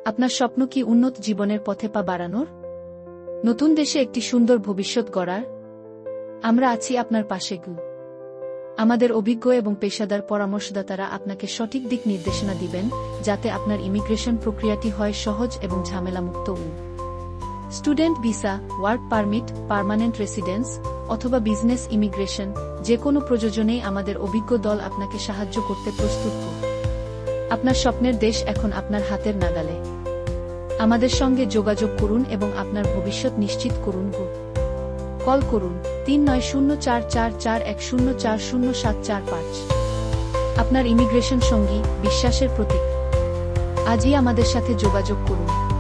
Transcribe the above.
আপনার স্বপ্ন কি উন্নত জীবনের পথে পা বাড়ানোর, নতুন দেশে একটি সুন্দর ভবিষ্যৎ গড়ার? আমরা আছি আপনার পাশে। আমাদের অভিজ্ঞ এবং পেশাদার পরামর্শদাতারা আপনাকে সঠিক দিক নির্দেশনা দিবেন, যাতে আপনার ইমিগ্রেশন প্রক্রিয়াটি হয় সহজ এবং ঝামেলামুক্ত। Student visa, work permit, permanent residence অথবা বিজনেস ইমিগ্রেশন, যে কোনো প্রয়োজনেই আমাদের অভিজ্ঞ দল আপনাকে সাহায্য করতে প্রস্তুত। আপনার স্বপ্নের দেশ এখন আপনার হাতের নাগালে। আমাদের সঙ্গে যোগাযোগ করুন এবং আপনার ভবিষ্যৎ নিশ্চিত করুন। কল করুন 39044410407445। আপনার ইমিগ্রেশন সঙ্গী, বিশ্বাসের প্রতীক। আজই আমাদের সাথে যোগাযোগ করুন।